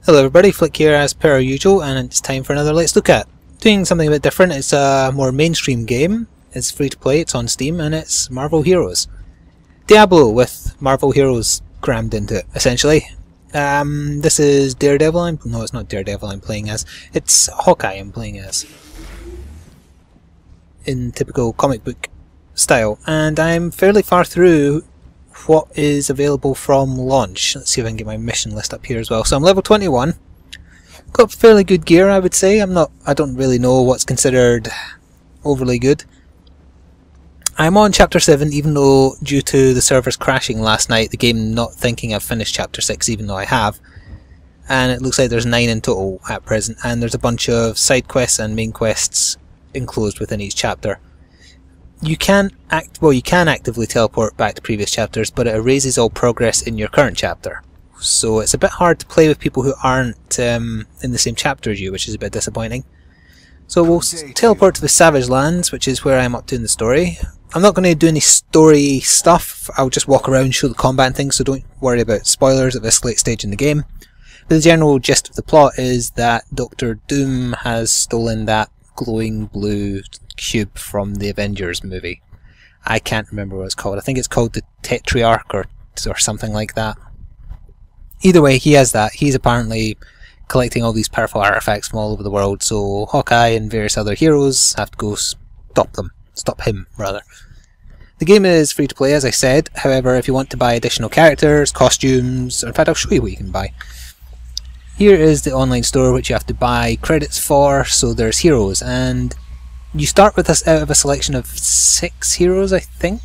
Hello everybody, Flick here as per usual, and it's time for another Let's Look At. Doing something a bit different. It's a more mainstream game, it's free to play, it's on Steam, and it's Marvel Heroes. Diablo with Marvel Heroes crammed into it, essentially. This is Daredevil, no it's not Daredevil I'm playing as, it's Hawkeye I'm playing as. In typical comic book style, and I'm fairly far through what is available from launch. Let's see if I can get my mission list up here as well. So I'm level 21. Got fairly good gear, I would say. I don't really know what's considered overly good. I'm on chapter 7, even though due to the servers crashing last night, the game not thinking I've finished chapter 6, even though I have. And it looks like there's 9 in total at present, and there's a bunch of side quests and main quests enclosed within each chapter. You can actively teleport back to previous chapters, but it erases all progress in your current chapter. So it's a bit hard to play with people who aren't in the same chapter as you, which is a bit disappointing. So we'll teleport to the Savage Lands, which is where I'm up to in the story. I'm not going to do any story stuff, I'll just walk around, show the combat and things, so don't worry about spoilers at this late stage in the game. But the general gist of the plot is that Doctor Doom has stolen that glowing blue cube from the Avengers movie. I can't remember what it's called. I think it's called the Tetriarch or something like that. Either way, he has that. He's apparently collecting all these powerful artifacts from all over the world, so Hawkeye and various other heroes have to go stop them. Stop him, rather. The game is free to play, as I said. However, if you want to buy additional characters, costumes, or in fact I'll show you what you can buy. Here is the online store, which you have to buy credits for. So there's heroes, and you start with out of a selection of 6 heroes, I think,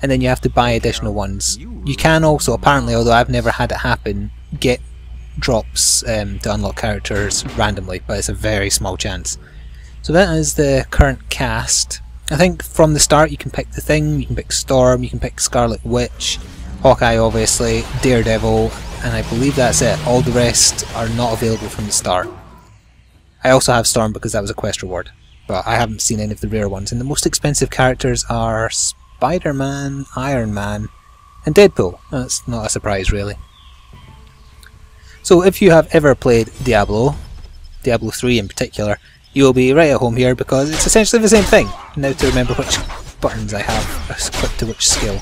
and then you have to buy additional ones. You can also, apparently, although I've never had it happen, get drops to unlock characters randomly, but it's a very small chance. So that is the current cast. I think from the start you can pick the Thing, you can pick Storm, you can pick Scarlet Witch, Hawkeye obviously, Daredevil, and I believe that's it. All the rest are not available from the start. I also have Storm because that was a quest reward, but I haven't seen any of the rare ones, and the most expensive characters are Spider-Man, Iron Man, and Deadpool. That's not a surprise really. So if you have ever played Diablo 3 in particular, you'll be right at home here because it's essentially the same thing. Now to remember which buttons I have equipped to which skill.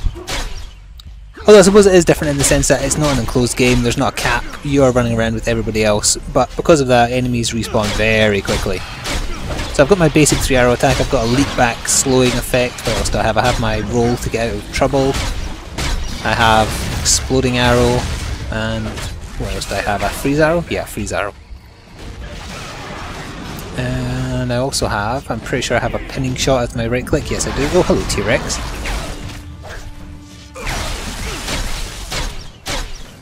Although I suppose it is different in the sense that it's not an enclosed game, there's not a cap, you are running around with everybody else, but because of that enemies respawn very quickly. So I've got my basic 3-arrow attack, I've got a leap back slowing effect, what else do I have? I have my roll to get out of trouble, I have exploding arrow, and what else do I have? A freeze arrow? Yeah, freeze arrow. And I also have, I'm pretty sure I have a pinning shot with my right click, yes I do. Oh hello T-Rex.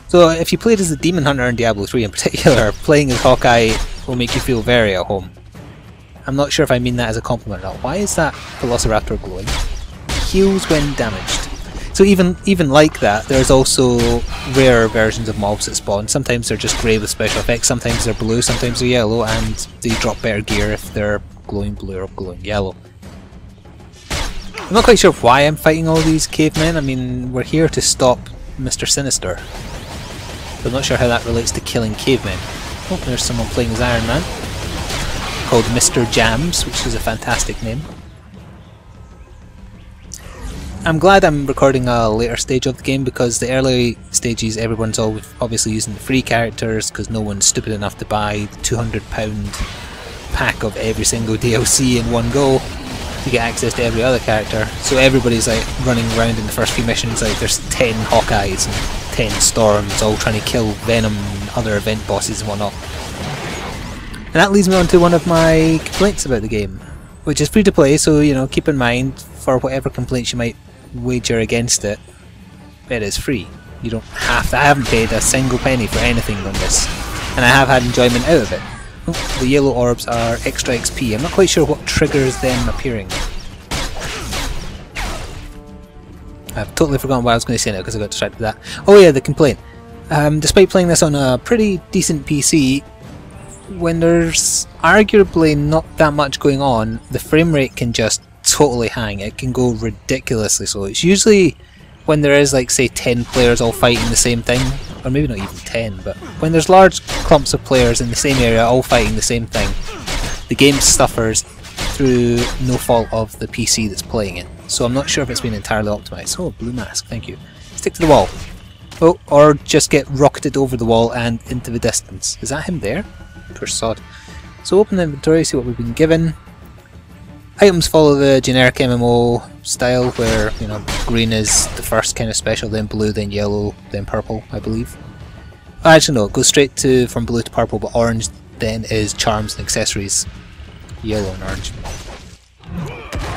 So if you played as the Demon Hunter in Diablo 3 in particular, playing as Hawkeye will make you feel very at home. I'm not sure if I mean that as a compliment or not. Why is that Velociraptor glowing? Heals when damaged. So even like that, there's also rare versions of mobs that spawn. Sometimes they're just grey with special effects, sometimes they're blue, sometimes they're yellow, and they drop better gear if they're glowing blue or glowing yellow. I'm not quite sure why I'm fighting all these cavemen. I mean, we're here to stop Mr. Sinister. I'm not sure how that relates to killing cavemen. Oh, there's someone playing as Iron Man, called Mr. Jams, which is a fantastic name. I'm glad I'm recording a later stage of the game because the early stages everyone's obviously using the free characters because no one's stupid enough to buy the £200 pack of every single DLC in one go to get access to every other character. So everybody's like running around in the first few missions like there's 10 Hawkeyes and 10 Storms all trying to kill Venom and other event bosses and whatnot. And that leads me on to one of my complaints about the game, which is free to play, so you know, keep in mind for whatever complaints you might wager against it, it is free. You don't have to. I haven't paid a single penny for anything on this, and I have had enjoyment out of it. Oh, the yellow orbs are extra XP. I'm not quite sure what triggers them appearing. I've totally forgotten what I was going to say now because I got distracted with that. Oh yeah, the complaint. Despite playing this on a pretty decent PC, when there's arguably not that much going on, the frame rate can just totally hang. It can go ridiculously slow. It's usually when there is like say 10 players all fighting the same thing, or maybe not even 10, but when there's large clumps of players in the same area all fighting the same thing, the game suffers through no fault of the PC that's playing it. So I'm not sure if it's been entirely optimised. Oh, blue mask, thank you. Stick to the wall. Oh, or just get rocketed over the wall and into the distance. Is that him there? Poor sod. So open the inventory, see what we've been given. Items follow the generic MMO style where, you know, green is the first kind of special, then blue, then yellow, then purple, I believe. Actually no, it goes straight to from blue to purple, but orange then is charms and accessories. Yellow and orange.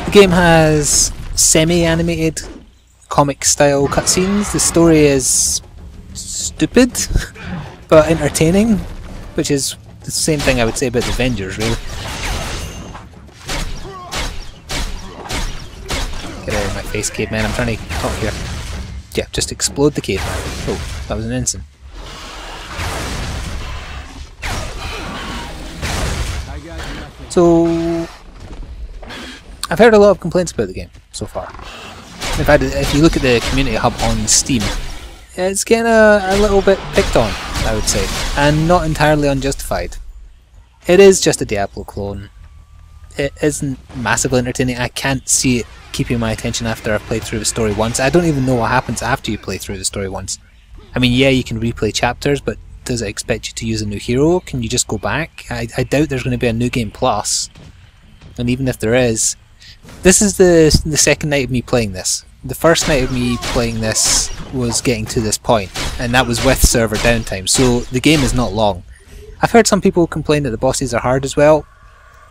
The game has semi-animated comic style cutscenes. The story is stupid but entertaining, which is the same thing I would say about the Avengers, really. Get out of my face, caveman, I'm trying to talk here. Yeah, just explode the caveman. Oh, that was an ensign. So, I've heard a lot of complaints about the game so far. In fact, if you look at the community hub on Steam, it's getting a little bit picked on, I would say, and not entirely unjustified. It is just a Diablo clone. It isn't massively entertaining. I can't see it keeping my attention after I've played through the story once. I don't even know what happens after you play through the story once. I mean, yeah, you can replay chapters, but does it expect you to use a new hero? Can you just go back? I doubt there's going to be a New Game Plus. And even if there is, this is the second night of me playing this. The first night of me playing this was getting to this point, and that was with server downtime, so the game is not long. I've heard some people complain that the bosses are hard as well.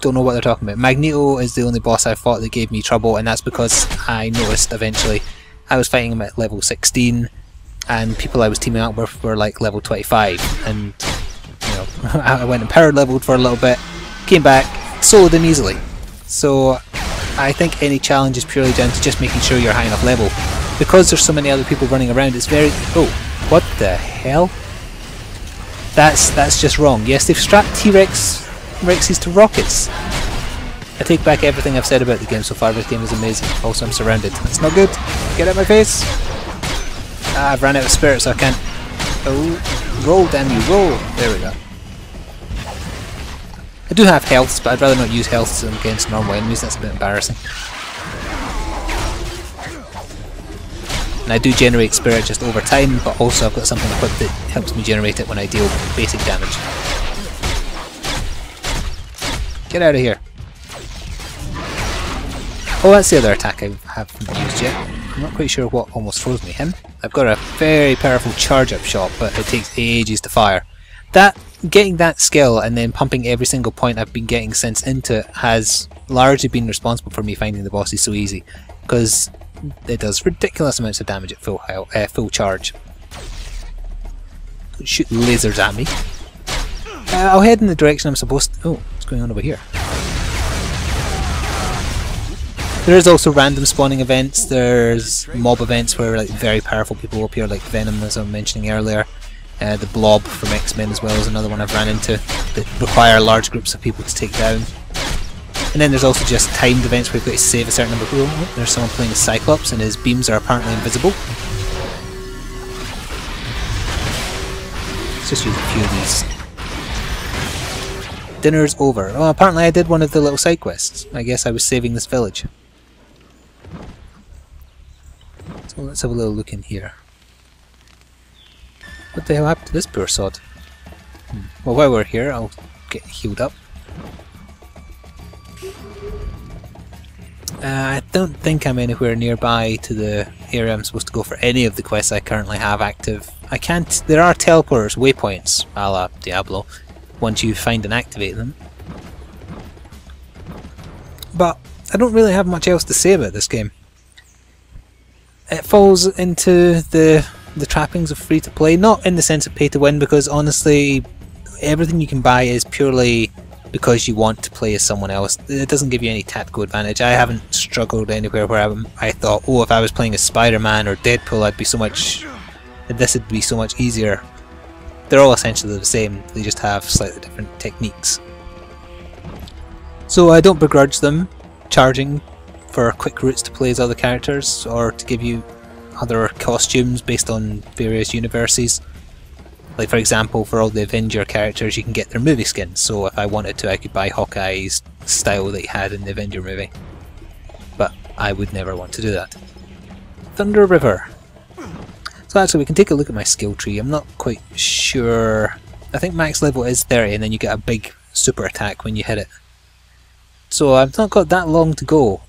Don't know what they're talking about. Magneto is the only boss I fought that gave me trouble, and that's because I noticed eventually I was fighting him at level 16 and people I was teaming up with were like level 25, and you know, I went and power leveled for a little bit, came back, soloed him easily. So I think any challenge is purely down to just making sure you're high enough level. Because there's so many other people running around, it's very... Oh, what the hell? That's just wrong. Yes, they've strapped T-Rexes to rockets. I take back everything I've said about the game so far. This game is amazing. Also, I'm surrounded. That's not good. Get out of my face. Ah, I've ran out of spirit, so I can't... Oh, roll, damn you, roll. There we go. I do have healths, but I'd rather not use healths against normal enemies. That's a bit embarrassing. And I do generate spirit just over time, but also I've got something equipped that helps me generate it when I deal basic damage. Get out of here. Oh, that's the other attack I haven't used yet. I'm not quite sure what almost froze me. Him? I've got a very powerful charge-up shot, but it takes ages to fire. Getting that skill and then pumping every single point I've been getting since into it has largely been responsible for me finding the bosses so easy, because it does ridiculous amounts of damage at full charge. Shoot lasers at me. I'll head in the direction I'm supposed to... Oh, what's going on over here? There is also random spawning events. There's mob events where like very powerful people will appear, like Venom, as I was mentioning earlier. The Blob from X-Men as well is another one I've ran into that require large groups of people to take down. And then there's also just timed events where you've got to save a certain number of people. Oh, there's someone playing as Cyclops and his beams are apparently invisible. Let's just use a few of these. Dinner's over. Oh, apparently I did one of the little side quests. I guess I was saving this village. So let's have a little look in here. What the hell happened to this poor sod? Well, while we're here, I'll get healed up. I don't think I'm anywhere nearby to the area I'm supposed to go for any of the quests I currently have active. I can't... There are teleporters, waypoints, a la Diablo, once you find and activate them. But I don't really have much else to say about this game. It falls into the trappings of free-to-play, not in the sense of pay-to-win, because honestly everything you can buy is purely because you want to play as someone else. It doesn't give you any tactical advantage. I haven't struggled anywhere where I thought, oh, if I was playing as Spider-Man or Deadpool, this would be so much easier. They're all essentially the same, they just have slightly different techniques. So I don't begrudge them charging for quick routes to play as other characters, or to give you other costumes based on various universes. Like for example, for all the Avenger characters you can get their movie skins, so if I wanted to I could buy Hawkeye's style that he had in the Avenger movie. But I would never want to do that. Thunder River. So actually we can take a look at my skill tree. I'm not quite sure. I think max level is 30 and then you get a big super attack when you hit it. So I've not got that long to go.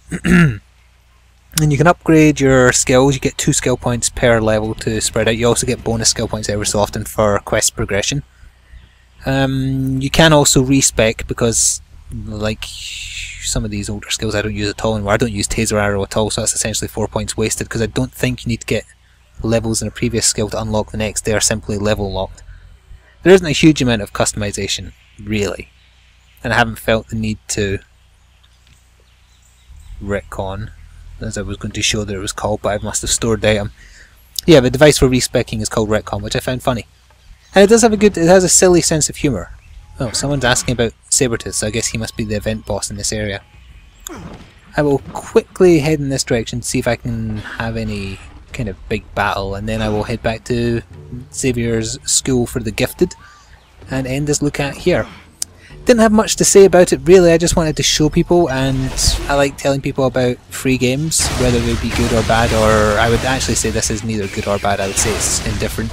And you can upgrade your skills. You get 2 skill points per level to spread out. You also get bonus skill points every so often for quest progression. You can also respec because, like some of these older skills I don't use at all anymore. I don't use Taser Arrow at all, so that's essentially 4 points wasted because I don't think you need to get levels in a previous skill to unlock the next. They are simply level locked. There isn't a huge amount of customization, really. And I haven't felt the need to retcon, as I was going to show that it was called, but I must have stored the item. Yeah, the device for respecing is called retcon, which I found funny. And it does have it has a silly sense of humour. Oh, someone's asking about Sabretooth, so I guess he must be the event boss in this area. I will quickly head in this direction to see if I can have any kind of big battle, and then I will head back to Xavier's school for the gifted and end this look at here. Didn't have much to say about it really, I just wanted to show people, and I like telling people about free games, whether they be good or bad, or I would actually say this is neither good or bad. I would say it's indifferent.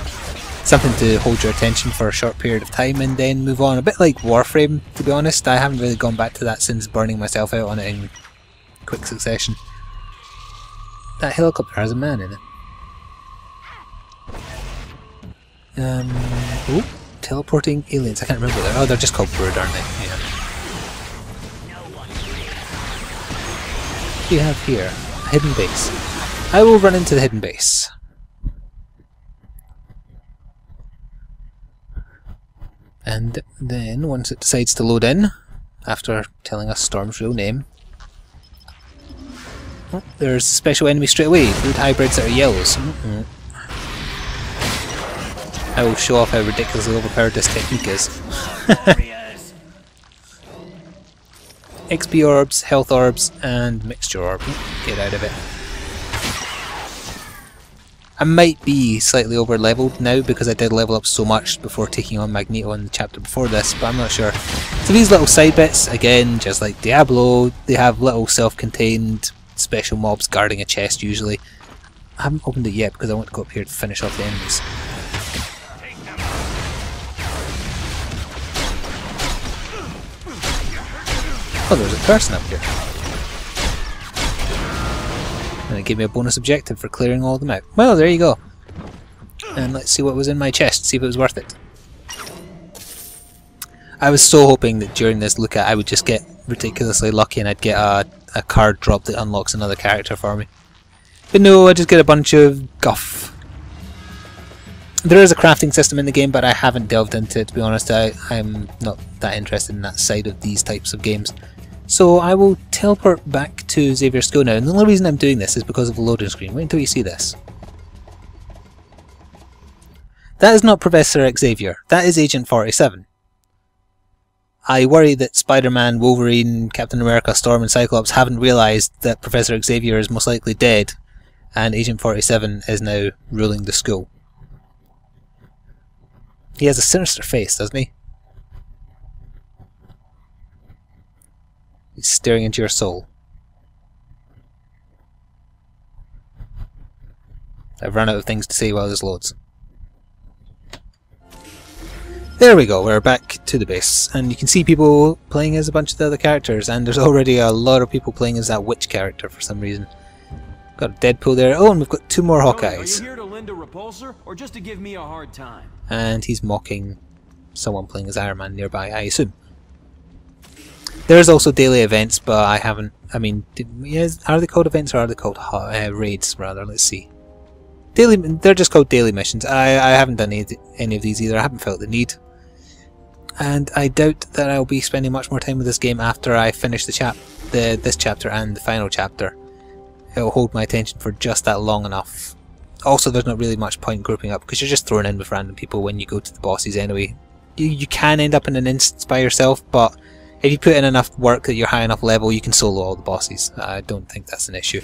Something to hold your attention for a short period of time and then move on. A bit like Warframe, to be honest. I haven't really gone back to that since burning myself out on it in quick succession. That helicopter has a man in it. Oh, teleporting aliens. I can't remember what they're. Oh, they're just called Brood, aren't they? Yeah. What do you have here? A hidden base. I will run into the hidden base. And then, once it decides to load in, after telling us Storm's real name, oh, there's a special enemy straight away. Brood hybrids that are yellows. I will show off how ridiculously overpowered this technique is. XP orbs, health orbs, and mixture orb. Get out of it. I might be slightly over leveled now because I did level up so much before taking on Magneto in the chapter before this, but I'm not sure. So these little side bits, again, just like Diablo, they have little self-contained special mobs guarding a chest usually. I haven't opened it yet because I want to go up here to finish off the enemies. Oh, there's a person up here. And it gave me a bonus objective for clearing all of them out. Well, there you go. And let's see what was in my chest, see if it was worth it. I was so hoping that during this look at I would just get ridiculously lucky and I'd get a card drop that unlocks another character for me. But no, I just get a bunch of guff. There is a crafting system in the game, but I haven't delved into it, to be honest. I'm not that interested in that side of these types of games. So I will teleport back to Xavier's school now, and the only reason I'm doing this is because of the loading screen. Wait until you see this. That is not Professor Xavier, that is Agent 47. I worry that Spider-Man, Wolverine, Captain America, Storm and Cyclops haven't realised that Professor Xavier is most likely dead, and Agent 47 is now ruling the school. He has a sinister face, doesn't he? He's staring into your soul. I've run out of things to say while there's loads. There we go, we're back to the base, and you can see people playing as a bunch of the other characters, and there's already a lot of people playing as that witch character for some reason. Got a Deadpool there. Oh, and we've got 2 more Hawkeyes. Are you here to lend a repulsor, or just to give me a hard time? And he's mocking someone playing as Iron Man nearby, I assume. There's also daily events, but I haven't. I mean, are they called events or are they called raids? Rather, let's see. Daily, they're just called daily missions. I haven't done any of these either. I haven't felt the need, and I doubt that I'll be spending much more time with this game after I finish this chapter and the final chapter. It'll hold my attention for just that long enough. Also, there's not really much point grouping up because you're just thrown in with random people when you go to the bosses anyway. You can end up in an instance by yourself, but if you put in enough work that you're high enough level, you can solo all the bosses. I don't think that's an issue.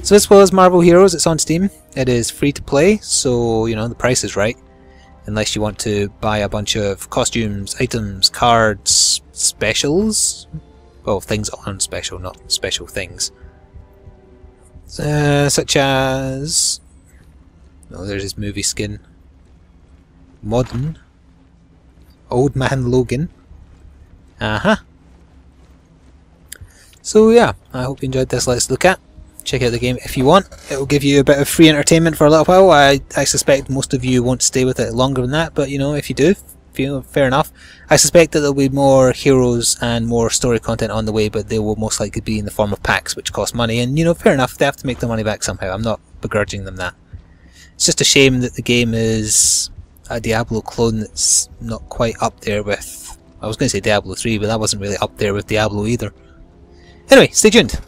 So this was Marvel Heroes. It's on Steam. It is free to play, so you know the price is right. unless you want to buy a bunch of costumes, items, cards, specials. Well, things that aren't special, not special things. Such as... oh, there's his movie skin. Modern. Old Man Logan. So yeah, I hope you enjoyed this Let's Look At. Check out the game if you want. It will give you a bit of free entertainment for a little while. I suspect most of you won't stay with it longer than that, but you know, if you do, fair enough. I suspect that there'll be more heroes and more story content on the way, but they will most likely be in the form of packs, which cost money, and you know, fair enough, they have to make their money back somehow. I'm not begrudging them that. It's just a shame that the game is a Diablo clone that's not quite up there with... I was going to say Diablo 3, but that wasn't really up there with Diablo either. Anyway, stay tuned.